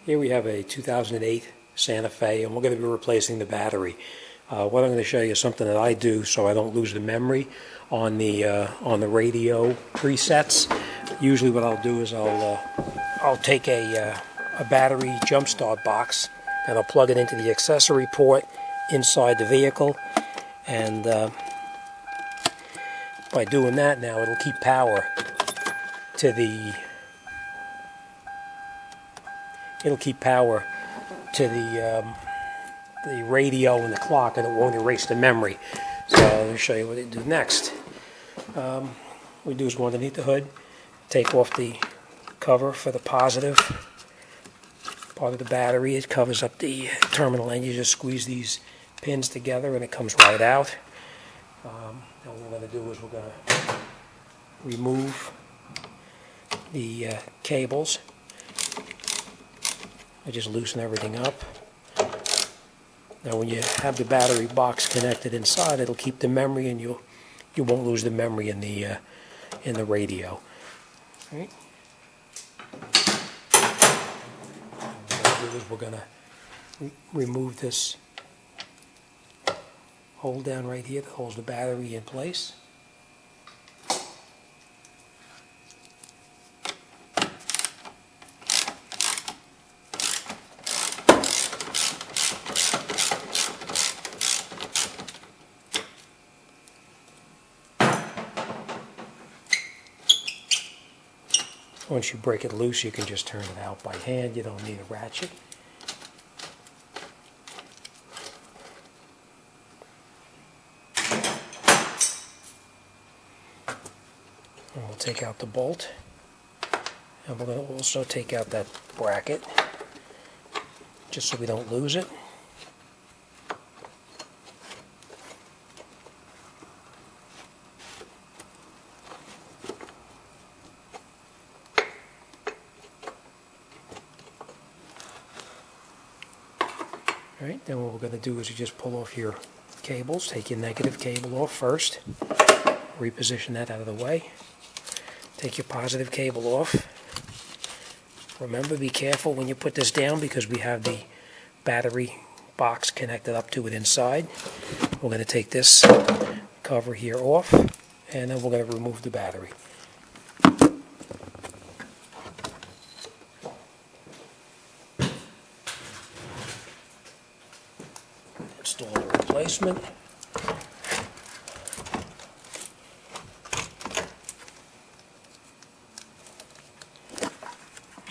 Here we have a 2008 Santa Fe, and we're going to be replacing the battery. What I'm going to show you is something that I do so I don't lose the memory on the radio presets. Usually what I'll do is I'll take a battery jump start box and I'll plug it into the accessory port inside the vehicle, and by doing that now it'll keep power to the radio and the clock, and it won't erase the memory. So I'll show you what to do next. What we do is go underneath the hood, take off the cover for the positive part of the battery. It covers up the terminal end. You just squeeze these pins together and it comes right out. Now what we're going to do is we're going to remove the cables. I just loosen everything up. Now when you have the battery box connected inside, it'll keep the memory, and you won't lose the memory in the radio. All right. What we'll do is we're going to remove this hold down right here that holds the battery in place. Once you break it loose, you can just turn it out by hand. You don't need a ratchet. And we'll take out the bolt. And we're going to also take out that bracket, just so we don't lose it. Alright, then what we're going to do is you just pull off your cables. Take your negative cable off first. Reposition that out of the way. Take your positive cable off. Remember, be careful when you put this down because we have the battery box connected up to it inside. We're going to take this cover here off, and then we're going to remove the battery. Install the replacement.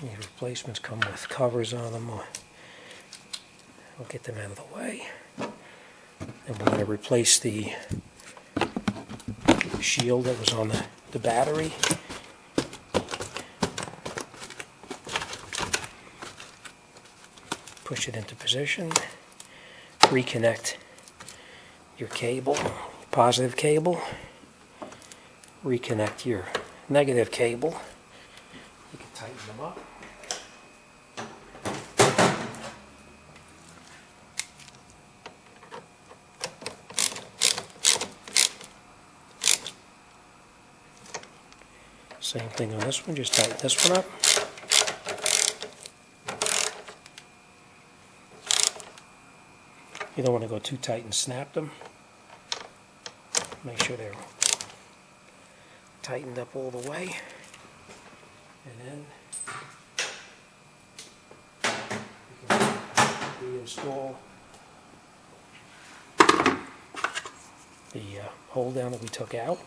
These replacements come with covers on them. We'll get them out of the way. And we're going to replace the shield that was on the battery. Push it into position. Reconnect your cable, positive cable. Reconnect your negative cable. You can tighten them up. Same thing on this one, just tighten this one up. You don't want to go too tight and snap them. Make sure they're tightened up all the way. And then we can reinstall the hold down that we took out.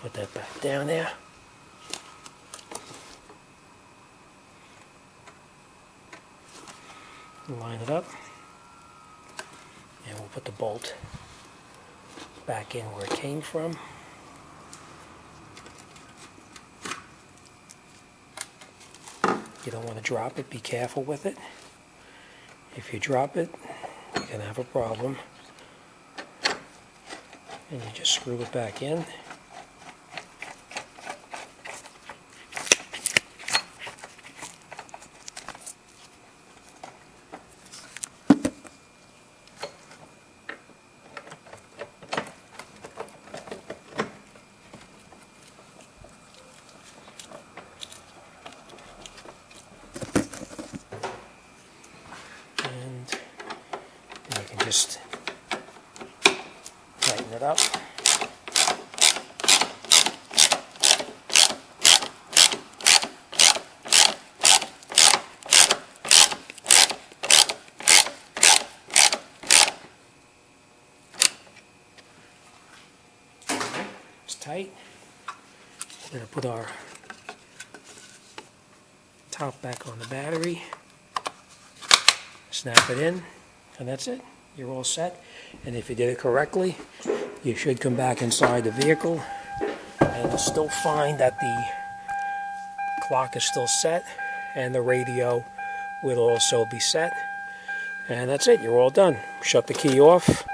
Put that back down there. Line it up, and we'll put the bolt back in where it came from. You don't want to drop it, be careful with it. If you drop it, you're going to have a problem. And you just screw it back in. tight. We're going to put our top back on the battery, snap it in, and that's it. You're all set. And if you did it correctly, you should come back inside the vehicle and you'll still find that the clock is still set and the radio will also be set. And that's it. You're all done. Shut the key off,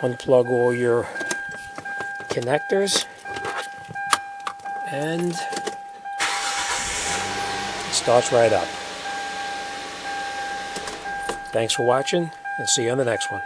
unplug all your connectors, and it starts right up. Thanks for watching, and see you on the next one.